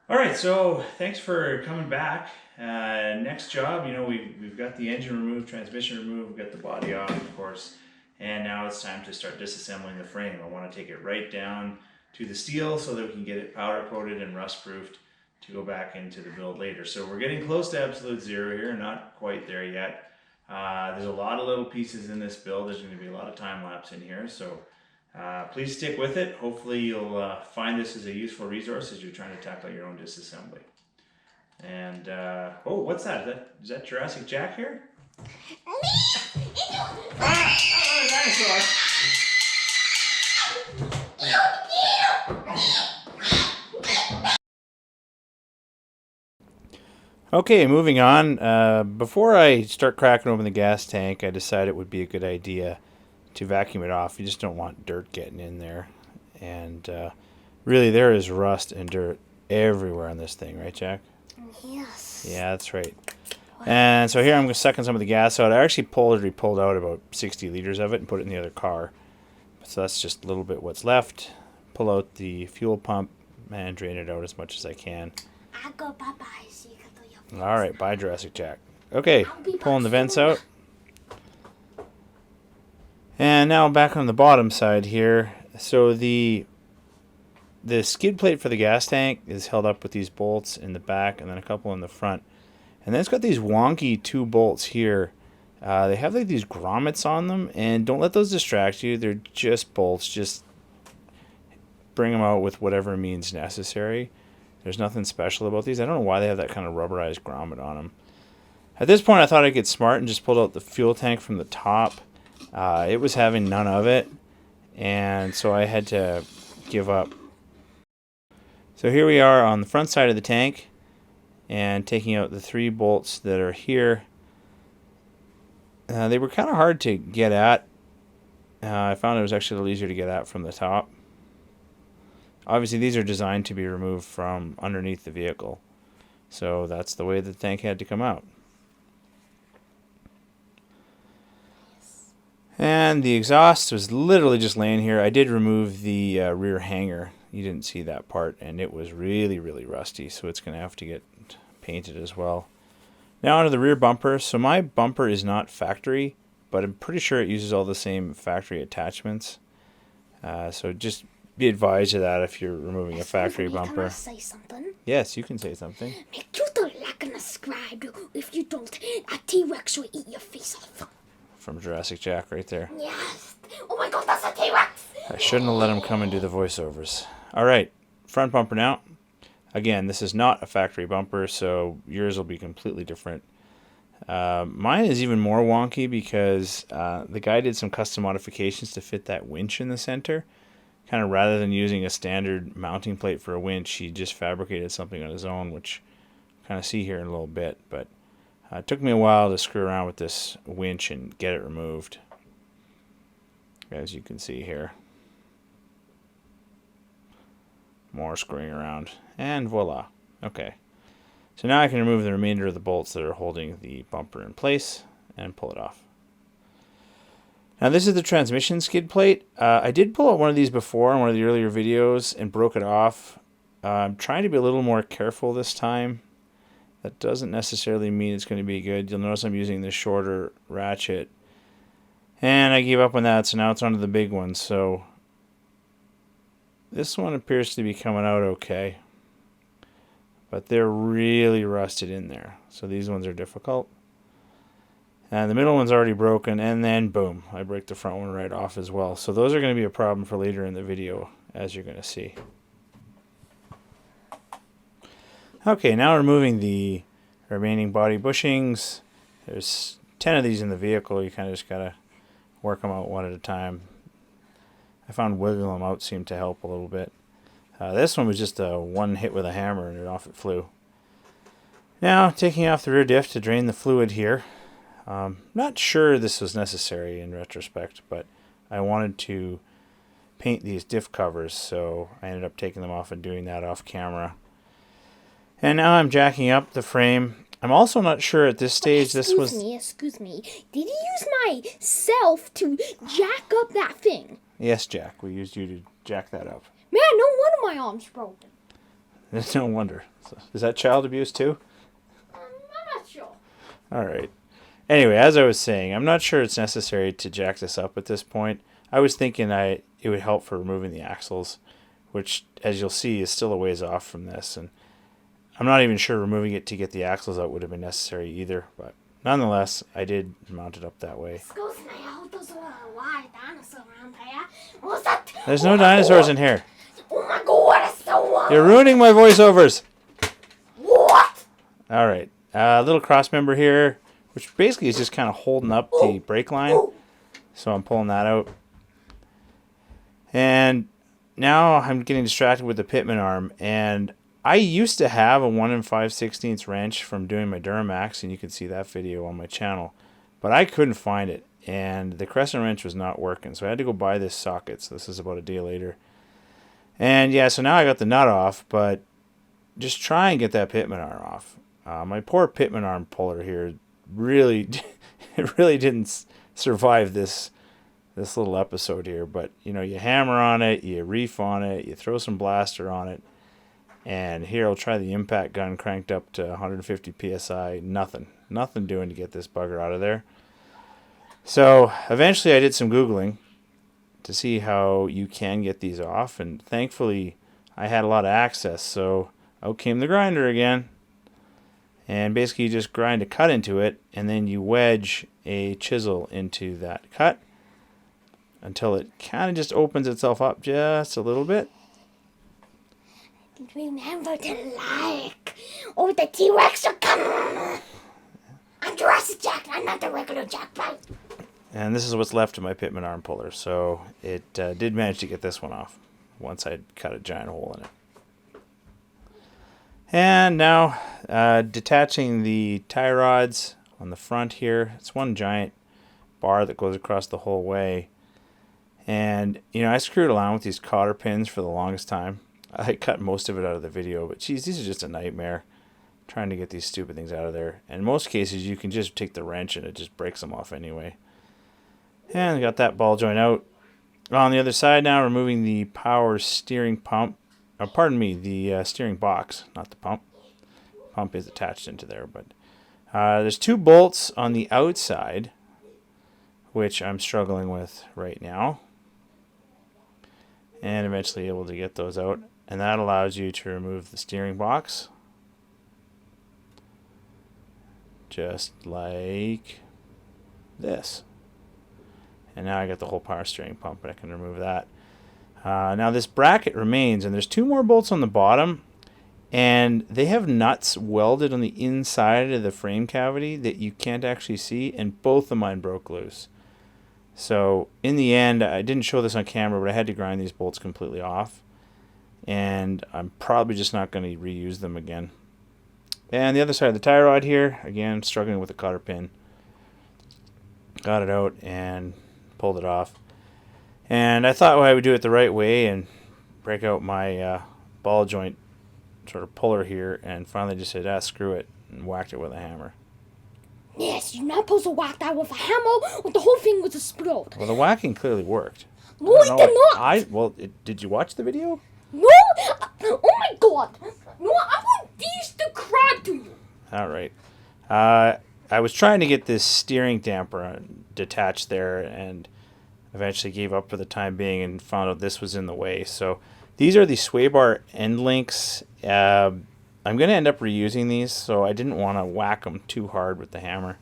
All right, so thanks for coming back. Next job, we've got the engine removed, transmission removed, we've got the body off, of course, and now it's time to start disassembling the frame. I want to take it right down to the steel so that we can get it powder coated and rust proofed to go back into the build later. So we're getting close to absolute zero here, not quite there yet. There's a lot of little pieces in this build. There's going to be a lot of time lapse in here, so please stick with it. Hopefully you'll find this as a useful resource as you're trying to tackle your own disassembly. And, oh, what's that? Is that Jurassic Jack here? Ah, dinosaur! Okay, moving on. Before I start cracking open the gas tank, I decided it would be a good idea to vacuum it off. You just don't want dirt getting in there. And really, there is rust and dirt everywhere on this thing, right, Jack? Yes. Yeah, that's right. And so here I'm sucking some of the gas out. I actually already pulled out about 60 liters of it and put it in the other car. So that's just a little bit what's left. Pull out the fuel pump and drain it out as much as I can. I go bye-bye so you can do your things. All right, bye, Jurassic Jack. Okay, I'll be pulling the back vents soon. out. And now back on the bottom side here. So the skid plate for the gas tank is held up with these bolts in the back and then a couple in the front. And then it's got these wonky two bolts here. They have like these grommets on them, and don't let those distract you. They're just bolts. Just bring them out with whatever means necessary. There's nothing special about these. I don't know why they have that kind of rubberized grommet on them. At this point, I thought I'd get smart and just pulled out the fuel tank from the top. It was having none of it, and so I had to give up. So here we are on the front side of the tank and taking out the three bolts that are here. They were kind of hard to get at. I found it was actually a little easier to get at from the top. Obviously, these are designed to be removed from underneath the vehicle. So that's the way the tank had to come out. And the exhaust was literally just laying here. I did remove the rear hanger. You didn't see that part, and it was really, really rusty, so it's going to have to get painted as well. Now onto the rear bumper. So my bumper is not factory, but I'm pretty sure it uses all the same factory attachments. So just be advised of that if you're removing a factory bumper. Can I say something? Yes, you can say something. Make you the like and subscribe. If you don't, a T-Rex will eat your face off. From Jurassic Jack right there. Yes. Oh my god, that's a T-Rex. I shouldn't have let him come and do the voiceovers. All right, front bumper now. Again, this is not a factory bumper, so yours will be completely different. Mine is even more wonky because the guy did some custom modifications to fit that winch in the center. Kind of rather than using a standard mounting plate for a winch, he just fabricated something on his own, which you kind of see here in a little bit. But it took me a while to screw around with this winch and get it removed, as you can see here. More screwing around, and voila. Okay, so now I can remove the remainder of the bolts that are holding the bumper in place and pull it off. Now this is the transmission skid plate. I did pull out one of these before in one of the earlier videos and broke it off. I'm trying to be a little more careful this time. That doesn't necessarily mean it's going to be good. You'll notice I'm using the shorter ratchet. And I gave up on that, so now it's onto the big one. So this one appears to be coming out okay. But they're really rusted in there. So these ones are difficult. And the middle one's already broken, and then boom, I break the front one right off as well. So those are going to be a problem for later in the video, as you're going to see. Okay, now removing the remaining body bushings. There's 10 of these in the vehicle. You kind of just got to work them out one at a time. I found wiggling them out seemed to help a little bit. This one was just a one hit with a hammer and off it flew. Now, taking off the rear diff to drain the fluid here. Not sure this was necessary in retrospect, but I wanted to paint these diff covers, so I ended up taking them off and doing that off camera. And now I'm jacking up the frame. I'm also not sure at this stage Excuse me. Did you use myself to jack up that thing? Yes, Jack, we used you to jack that up. Man, no wonder my arm's broken. No wonder. So, is that child abuse too? I'm not sure. All right. Anyway, as I was saying, I'm not sure it's necessary to jack this up at this point. I was thinking it would help for removing the axles, which, as you'll see, is still a ways off from this. And I'm not even sure removing it to get the axles out would have been necessary either. But nonetheless, I did mount it up that way. Excuse me, I hope there's a live dinosaur around here. What's that? There's no dinosaurs in here. Oh my god, it's so wild. You're ruining my voiceovers. What? All right. A little cross member here, which basically is just kind of holding up the brake line. So I'm pulling that out. And now I'm getting distracted with the pitman arm. And I used to have a 1 5/16 wrench from doing my Duramax, and you can see that video on my channel. But I couldn't find it, and the crescent wrench was not working. So I had to go buy this socket. So this is about a day later. And yeah, so now I got the nut off, but just try and get that pitman arm off. My poor pitman arm puller here really, it really didn't survive this little episode here. But you know, you hammer on it, you reef on it, you throw some blaster on it, and here I'll try the impact gun cranked up to 150 psi. Nothing doing to get this bugger out of there. So eventually, I did some googling to see how you can get these off, and thankfully I had a lot of access, so out came the grinder again, and basically you just grind a cut into it, and then you wedge a chisel into that cut until it kind of just opens itself up just a little bit. Remember to like, or the T-Rex are coming. I'm Jurassic Jack, I'm not the regular Jack, right? And this is what's left of my pitman arm puller, so it did manage to get this one off once I cut a giant hole in it. And now detaching the tie rods on the front here. It's one giant bar that goes across the whole way. And, you know, I screwed around with these cotter pins for the longest time. I cut most of it out of the video, but geez, these are just a nightmare trying to get these stupid things out of there. And in most cases, you can just take the wrench and it just breaks them off anyway. And I got that ball joint out. On the other side now, removing the power steering pump. The steering box, not the pump. Pump is attached into there, but there's 2 bolts on the outside, which I'm struggling with right now. And eventually able to get those out. And that allows you to remove the steering box. Just like this. And now I got the whole power steering pump, and I can remove that. Now this bracket remains, and there's 2 more bolts on the bottom, and they have nuts welded on the inside of the frame cavity that you can't actually see, and both of mine broke loose. So in the end, I didn't show this on camera, but I had to grind these bolts completely off, and I'm probably just not going to reuse them again. And the other side of the tie rod here, again, struggling with the cotter pin. Got it out and pulled it off. And I thought I would do it the right way and break out my ball joint sort of puller here, and finally just said, screw it, and whacked it with a hammer. Yes, you're not supposed to whack that with a hammer, or the whole thing would explode. Well, the whacking clearly worked. No, it did not. Did you watch the video? No! Oh my god! No, I want these to cry to you. All right. I was trying to get this steering damper detached there, and eventually gave up for the time being and found out this was in the way. So these are the sway bar end links. I'm going to end up reusing these, so I didn't want to whack them too hard with the hammer.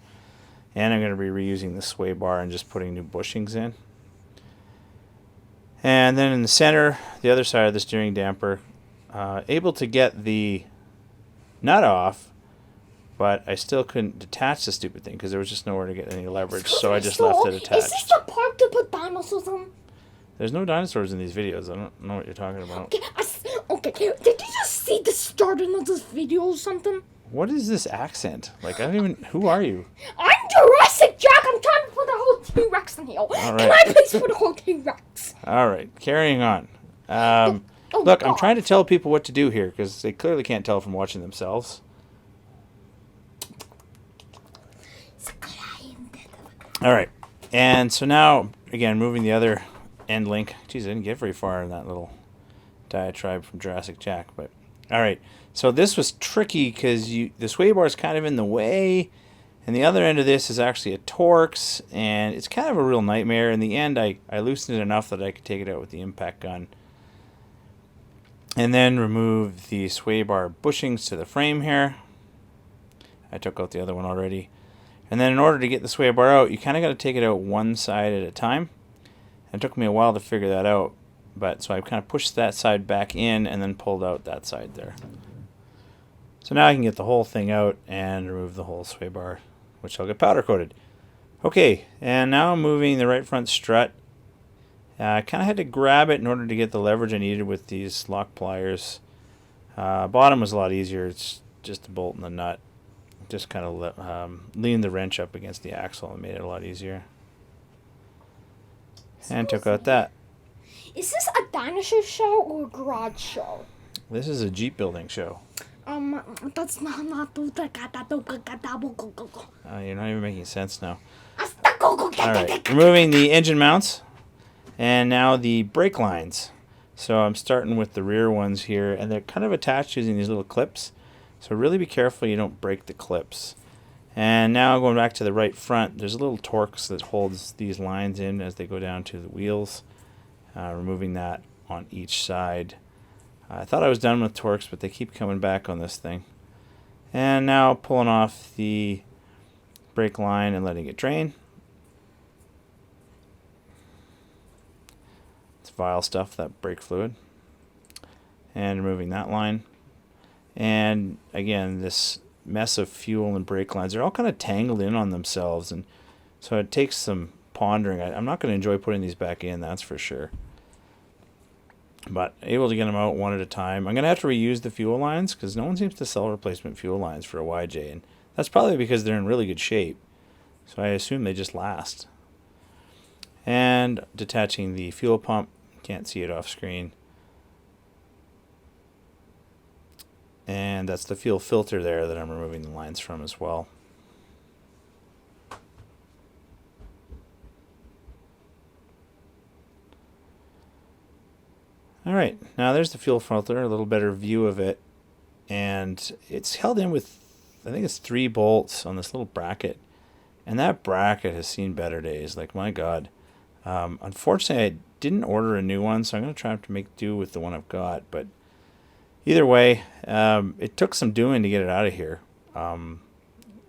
And I'm going to be reusing the sway bar and just putting new bushings in. And then in the center, the other side of the steering damper, able to get the nut off, but I still couldn't detach the stupid thing because there was just nowhere to get any leverage, so I just left it attached. Is this the part to put dinosaurs in? There's no dinosaurs in these videos. I don't know what you're talking about. Okay, did you just see the starting of this video or something? What is this accent? Like, I don't even... Who are you? I'm Jurassic Jack! I'm trying to put the whole T-Rex in here. All right. Can I please put the whole T-Rex? All right, carrying on. Look, God. I'm trying to tell people what to do here because they clearly can't tell from watching themselves. All right, and so now, again, moving the other end link. Geez, I didn't get very far in that little diatribe from Jurassic Jack, but All right. So this was tricky because the sway bar is kind of in the way, and the other end of this is actually a Torx, and it's kind of a real nightmare. In the end, I loosened it enough that I could take it out with the impact gun. And then remove the sway bar bushings to the frame here. I took out the other one already. And then in order to get the sway bar out, you kind of got to take it out one side at a time. And it took me a while to figure that out. But so I kind of pushed that side back in and then pulled out that side there. So now I can get the whole thing out and remove the whole sway bar, which I'll get powder coated. Okay, and now I'm moving the right front strut. I kind of had to grab it in order to get the leverage I needed with these lock pliers. Bottom was a lot easier. It's just a bolt and the nut. Just kind of leaned the wrench up against the axle and made it a lot easier. And took out that. Is this a dinosaur show or a garage show? This is a Jeep building show. That's not. You're not even making sense now. All Alright, removing the engine mounts. And now the brake lines. So I'm starting with the rear ones here, and they're kind of attached using these little clips. So really be careful you don't break the clips. And now going back to the right front, there's a little Torx that holds these lines in as they go down to the wheels. Removing that on each side. I thought I was done with Torx, but they keep coming back on this thing. And now pulling off the brake line and letting it drain. Vile stuff, that brake fluid, and removing that line. And again, this mess of fuel and brake lines, they're all kind of tangled in on themselves, and so it takes some pondering. I'm not going to enjoy putting these back in, that's for sure, but able to get them out one at a time. I'm going to have to reuse the fuel lines because no one seems to sell replacement fuel lines for a YJ, and that's probably because they're in really good shape, so I assume they just last. And detaching the fuel pump. Can't see it off screen. And that's the fuel filter there that I'm removing the lines from as well. Alright, now there's the fuel filter, a little better view of it. And it's held in with, I think it's 3 bolts on this little bracket. And that bracket has seen better days, like my God. Unfortunately, I didn't order a new one, so I'm going to try to make do with the one I've got. But either way, it took some doing to get it out of here.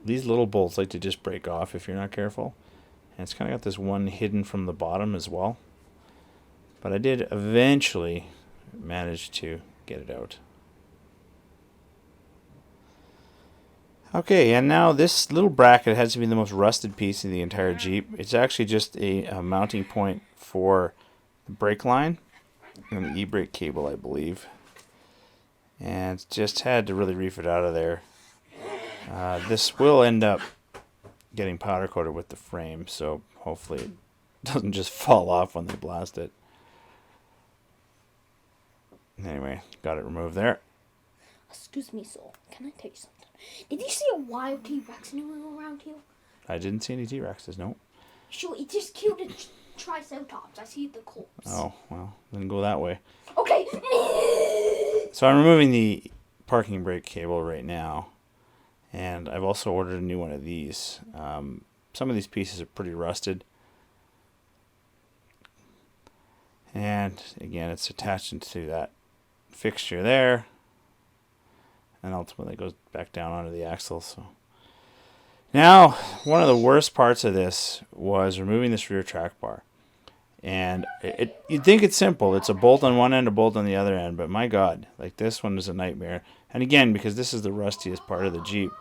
These little bolts like to just break off if you're not careful. And it's kind of got this one hidden from the bottom as well. But I did eventually manage to get it out. Okay, and now this little bracket has to be the most rusted piece of the entire Jeep. It's actually just a mounting point for the brake line and the e-brake cable, I believe. And just had to really reef it out of there. This will end up getting powder coated with the frame, so hopefully it doesn't just fall off when they blast it. Anyway, got it removed there. Excuse me, sir. Can I tell you something? Did you see a wild T-Rex anywhere around here? I didn't see any T-Rexes, no. Sure, it just killed a Triceratops. I see the corpse. Oh, well, then go that way. Okay. So I'm removing the parking brake cable right now. And I've also ordered a new one of these. Some of these pieces are pretty rusted. And again, it's attached into that fixture there. And ultimately it goes back down onto the axle. So now, one of the worst parts of this was removing this rear track bar. And you'd think it's simple. It's a bolt on one end, a bolt on the other end. But my God, like this one is a nightmare. And again, because this is the rustiest part of the Jeep.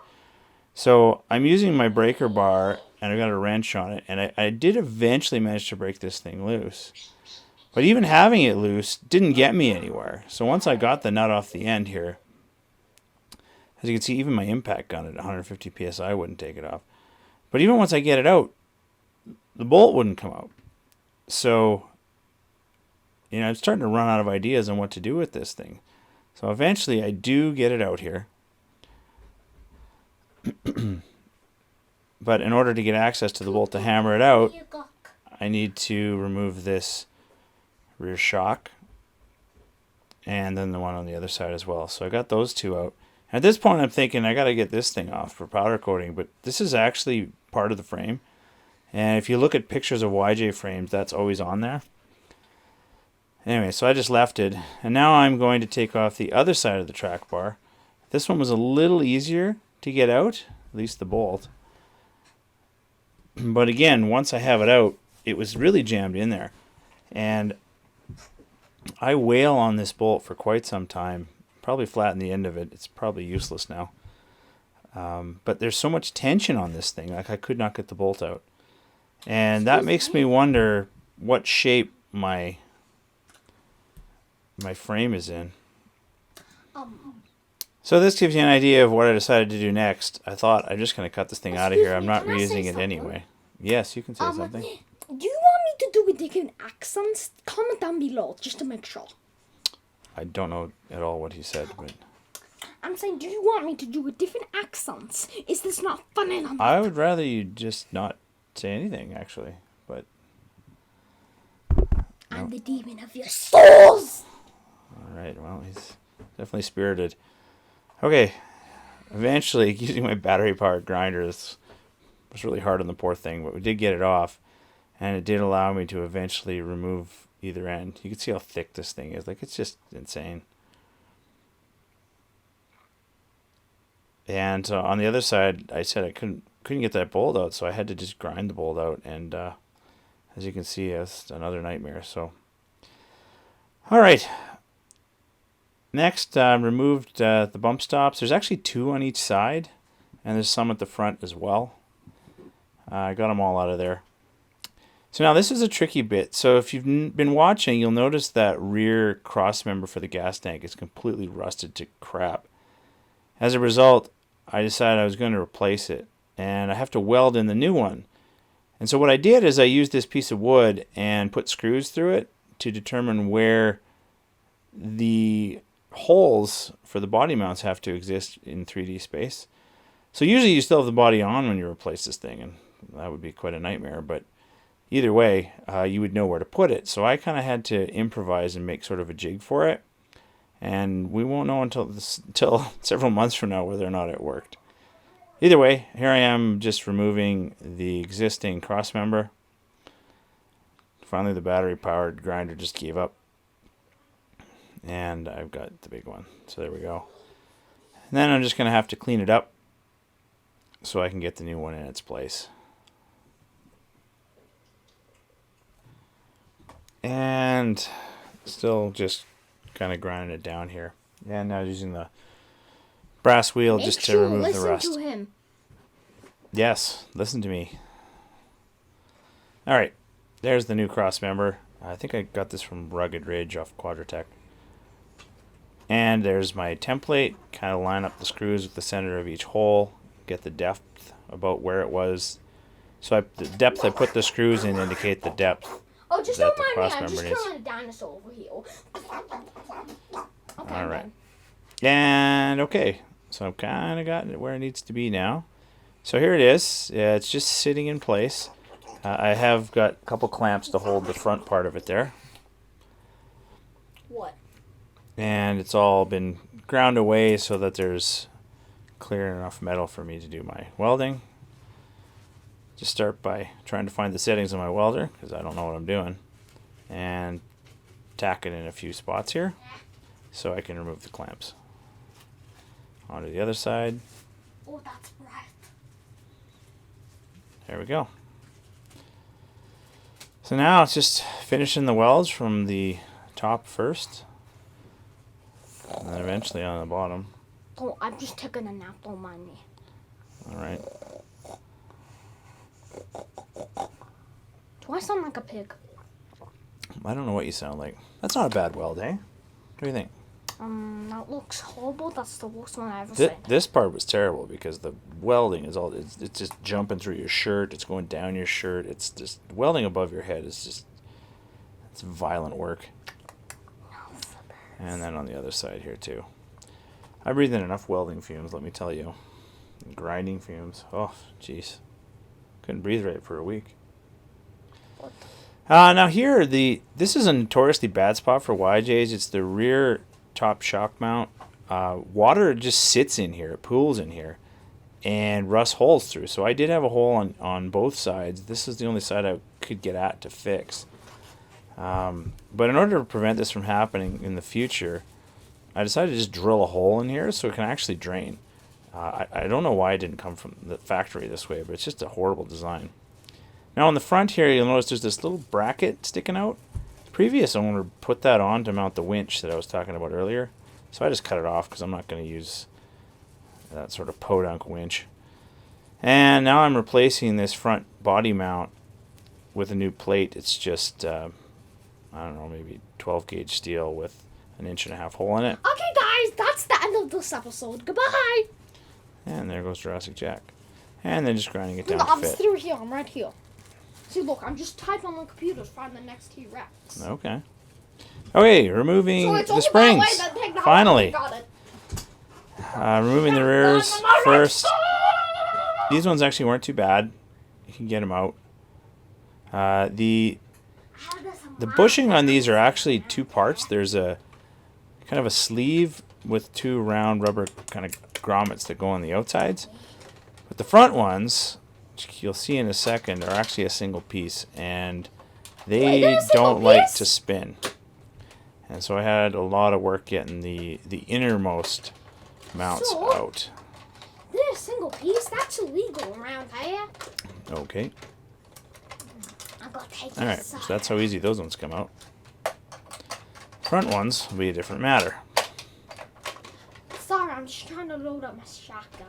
So I'm using my breaker bar, and I've got a wrench on it. And I did eventually manage to break this thing loose. But even having it loose didn't get me anywhere. So once I got the nut off the end here, as you can see, even my impact gun at 150 PSI wouldn't take it off. But even once I get it out, the bolt wouldn't come out. So, I'm starting to run out of ideas on what to do with this thing. So eventually I do get it out here. But in order to get access to the bolt to hammer it out, I need to remove this rear shock. and then the one on the other side as well. So I got those two out. At this point, I'm thinking I got to get this thing off for powder coating, but this is actually part of the frame. And if you look at pictures of YJ frames, that's always on there. Anyway, so I just left it, and now I'm going to take off the other side of the track bar. This one was a little easier to get out, at least the bolt. But again, once I have it out, it was really jammed in there. And I wail on this bolt for quite some time. Probably flattened the end of it. It's probably useless now. But there's so much tension on this thing, like I could not get the bolt out. And that makes me wonder what shape my frame is in. So this gives you an idea of what I decided to do next. I thought I'm just going to cut this thing out of here. I'm not reusing it anyway. Yes, you can say something. Do you want me to do with different accents? Comment down below just to make sure. I don't know at all what he said, but I'm saying, do you want me to do with different accents? Is this not fun enough? I would rather you just not say anything, actually. But I'm the demon of your souls. All right, well, he's definitely spirited. Okay, eventually, using my battery-powered grinder was really hard on the poor thing, but we did get it off, and it did allow me to eventually remove either end. You can see how thick this thing is. Like, it's just insane. And on the other side, I said I couldn't get that bolt out, so I had to just grind the bolt out, and as you can see, it's another nightmare. So, all right. Next, removed the bump stops. There's actually 2 on each side, and there's some at the front as well. I got them all out of there. So now this is a tricky bit. So if you've been watching, you'll notice that rear cross member for the gas tank is completely rusted to crap. As a result, I decided I was going to replace it, and I have to weld in the new one. And so what I did is I used this piece of wood and put screws through it to determine where the holes for the body mounts have to exist in 3D space. So usually you still have the body on when you replace this thing, and that would be quite a nightmare, but either way, you would know where to put it. So I kind of had to improvise and make sort of a jig for it, and we won't know until several months from now whether or not it worked. Either way, here I am just removing the existing cross member. Finally, the battery-powered grinder just gave up, and I've got the big one. So there we go. And then I'm just going to have to clean it up so I can get the new one in its place. And still just kind of grinding it down here. And now using the brass wheel just to remove the rust. Listen to him. Yes, listen to me. All right, there's the new cross member. I think I got this from Rugged Ridge off Quadratech. And there's my template. Kind of line up the screws with the center of each hole. Get the depth about where it was. So the depth I put the screws in indicate the depth. Oh, just that don't the mind me. cross I'm just member is. killing a dinosaur over here. Okay, All right. And okay, so I've kind of gotten it where it needs to be now. So here it is. Yeah, it's just sitting in place. I have got a couple clamps to hold the front part of it there. What? And it's all been ground away so that there's clear enough metal for me to do my welding. Just start by trying to find the settings on my welder, because I don't know what I'm doing. And tack it in a few spots here so I can remove the clamps. Onto the other side. Oh, that's bright. There we go. So now it's just finishing the welds from the top first, and then eventually on the bottom. Oh, I'm just taking a nap. Don't mind me. All right. Do I sound like a pig? I don't know what you sound like. That's not a bad weld, eh? What do you think? That looks horrible. That's the worst one I ever seen. This part was terrible because the welding is it's just jumping through your shirt. It's going down your shirt. It's just welding above your head is just, it's violent work. And then on the other side here too. I breathe in enough welding fumes, let me tell you. Grinding fumes. Oh, jeez. Couldn't breathe right for a week. Now here, this is a notoriously bad spot for YJs. It's the rear top shock mount, water just sits in here, it pools in here, and rust holes through. So I did have a hole on both sides. This is the only side I could get at to fix. But in order to prevent this from happening in the future, I decided to just drill a hole in here so it can actually drain. I don't know why it didn't come from the factory this way, but it's just a horrible design. Now on the front here, you'll notice there's this little bracket sticking out. The previous owner put that on to mount the winch that I was talking about earlier. So I just cut it off because I'm not going to use that sort of podunk winch. And now I'm replacing this front body mount with a new plate. It's just, I don't know, maybe 12 gauge steel with an 1.5 hole in it. Okay, guys, that's the end of this episode. Goodbye. And there goes Jurassic Jack. And then just grinding it down No, to I'm fit. through here. I'm right here. See, look, I'm just typing on the computer to find the next T-Rex. Okay. Okay, removing So it's the all springs. that way, then take the whole Finally. Got it. Removing the rears first. These ones actually weren't too bad. You can get them out. The bushing on these are actually two parts. There's a kind of a sleeve with two round rubber kind of grommets that go on the outsides. But the front ones, which you'll see in a second, are actually a single piece, and they don't like to spin. And so I had a lot of work getting the innermost mounts out. This single piece, that's illegal around here. Okay. I'm gonna take Alright, so that's how easy those ones come out. Front ones will be a different matter. Sorry, I'm just trying to load up my shotgun.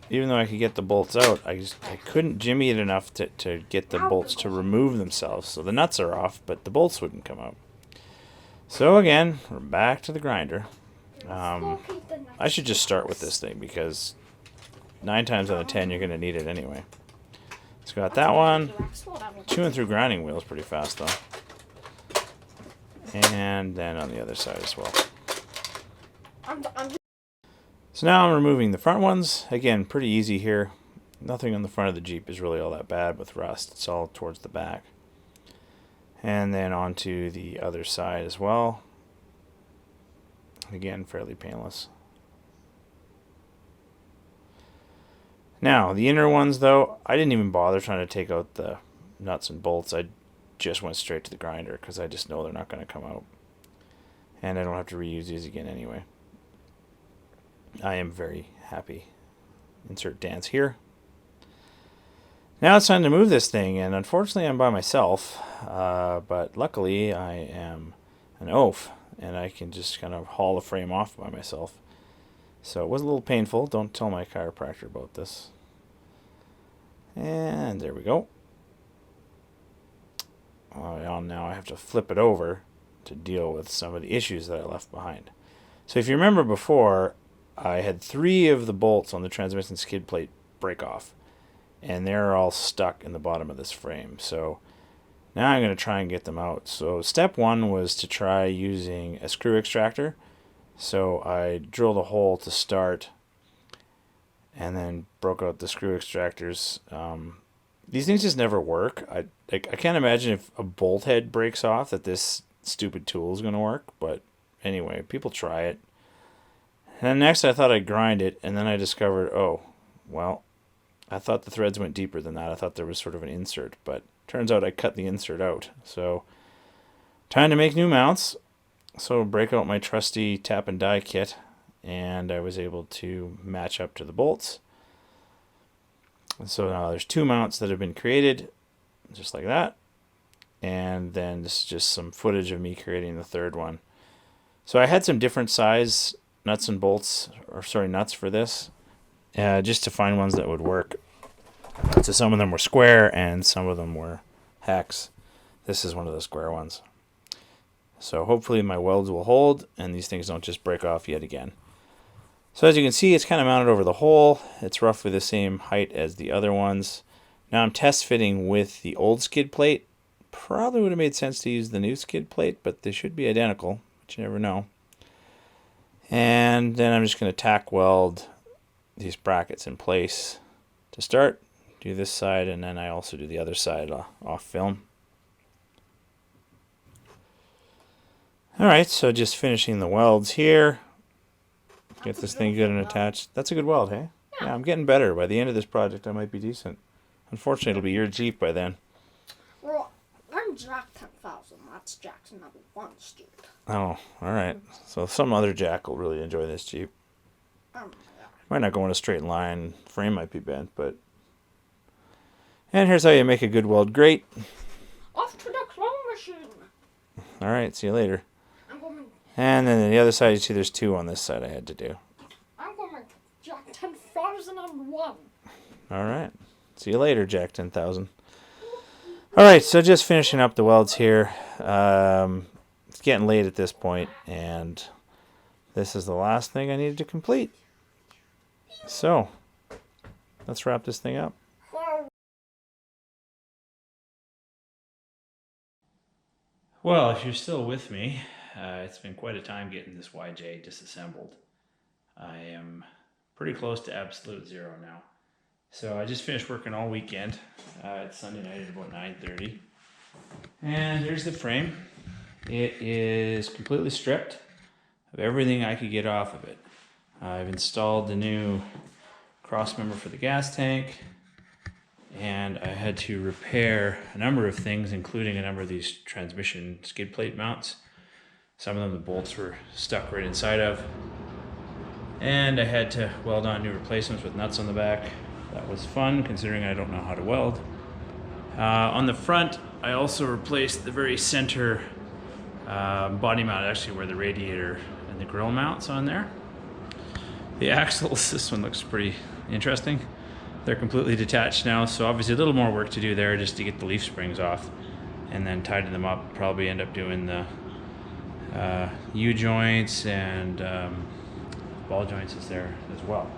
Even though I could get the bolts out, I couldn't jimmy it enough to get the bolts to remove themselves. So the nuts are off, but the bolts wouldn't come out. So again, we're back to the grinder. I should just start with this thing because 9 times out of 10 you're going to need it anyway. So got that one. Chewing through grinding wheels pretty fast though. And then on the other side as well. So now I'm removing the front ones. Again, pretty easy here. Nothing on the front of the Jeep is really all that bad with rust. It's all towards the back. And then onto the other side as well. Again, fairly painless. Now, the inner ones though, I didn't even bother trying to take out the nuts and bolts. I just went straight to the grinder because I just know they're not going to come out. And I don't have to reuse these again anyway. I am very happy. Insert dance here. Now it's time to move this thing, and unfortunately I'm by myself, but luckily I am an oaf, and I can just kind of haul the frame off by myself. So it was a little painful. Don't tell my chiropractor about this. And there we go. Well, now I have to flip it over to deal with some of the issues that I left behind. So if you remember before, I had 3 of the bolts on the transmission skid plate break off, and they're all stuck in the bottom of this frame. So now I'm going to try and get them out. So step 1 was to try using a screw extractor. So I drilled a hole to start and then broke out the screw extractors. These things just never work. I can't imagine if a bolt head breaks off that this stupid tool is going to work. But anyway, people try it. And then next I thought I'd grind it, and then I discovered, oh, well, I thought the threads went deeper than that. I thought there was sort of an insert, but turns out I cut the insert out. So time to make new mounts. So break out my trusty tap and die kit, and I was able to match up to the bolts. So now there's 2 mounts that have been created, just like that. And then this is just some footage of me creating the 3rd one. So I had some different size nuts and bolts, or sorry, nuts for this, just to find ones that would work. So some of them were square and some of them were hex. This is one of the square ones. So hopefully my welds will hold and these things don't just break off yet again. So as you can see, it's kind of mounted over the hole. It's roughly the same height as the other ones. Now I'm test fitting with the old skid plate. Probably would have made sense to use the new skid plate, but they should be identical, but you never know. And then I'm just going to tack weld these brackets in place to start. Do this side, and then I also do the other side off film. Alright, so just finishing the welds here. Get this thing good and attached. That's a good weld, hey? Yeah, I'm getting better. By the end of this project, I might be decent. Unfortunately, it'll be your Jeep by then. Well, I'm Jack 10,000. That's Jack's number one, Steve. Oh, alright. So some other Jack will really enjoy this Jeep. Yeah. Might not go in a straight line. Frame might be bent, but... And here's how you make a good weld grate. Off to the claw machine. Alright, see you later. I'm going. And then the other side, you see there's two on this side I had to do. I'm going to Jack 10,001. Alright. See you later, Jack 10,000. Alright, so just finishing up the welds here. It's getting late at this point, and this is the last thing I needed to complete. So, let's wrap this thing up. Well, if you're still with me, it's been quite a time getting this YJ disassembled. I am pretty close to absolute zero now. So I just finished working all weekend. It's Sunday night at about 9:30. And here's the frame. It is completely stripped of everything I could get off of it. I've installed the new cross member for the gas tank, and I had to repair a number of things, including a number of these transmission skid plate mounts. Some of them the bolts were stuck right inside of. And I had to weld on new replacements with nuts on the back. That was fun, considering I don't know how to weld. On the front, I also replaced the very center body mount, actually where the radiator and the grill mounts on there. The axles, this one looks pretty interesting. They're completely detached now, so obviously a little more work to do there just to get the leaf springs off and then tighten them up. Probably end up doing the U-joints and ball joints is there as well.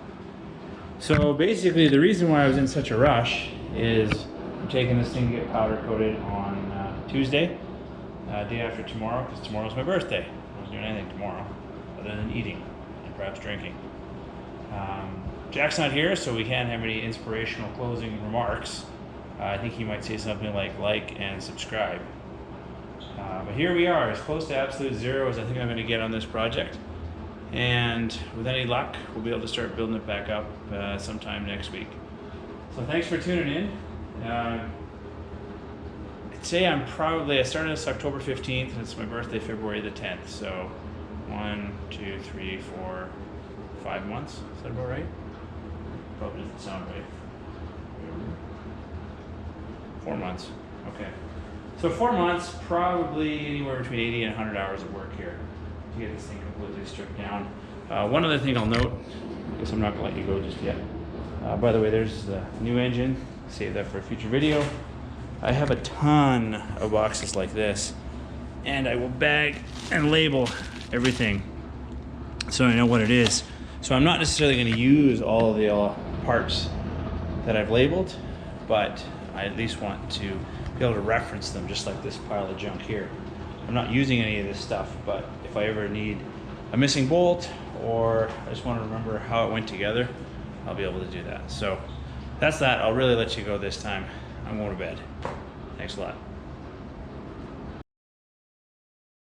So basically the reason why I was in such a rush is I'm taking this thing to get powder coated on Tuesday, day after tomorrow, because tomorrow's my birthday. I wasn't doing anything tomorrow other than eating and perhaps drinking. Jack's not here, so we can't have any inspirational closing remarks. I think he might say something like and subscribe. But here we are, as close to absolute zero as I think I'm going to get on this project. And with any luck, we'll be able to start building it back up sometime next week. So thanks for tuning in. I'd say I started this October 15th, and it's my birthday February the 10th. So 1, 2, 3, 4, 5 months. Is that about right? Probably doesn't sound right. 4 months. Okay. So 4 months, probably anywhere between 80 and 100 hours of work here to get this thing completely stripped down. One other thing I'll note, I guess I'm not going to let you go just yet. By the way, there's the new engine. Save that for a future video. I have a ton of boxes like this, and I will bag and label everything so I know what it is. So I'm not necessarily going to use all of the parts that I've labeled, but I at least want to be able to reference them, just like this pile of junk here. I'm not using any of this stuff, but if I ever need a missing bolt or I just want to remember how it went together, I'll be able to do that. So that's that. I'll really let you go this time. I'm going to bed. Thanks a lot.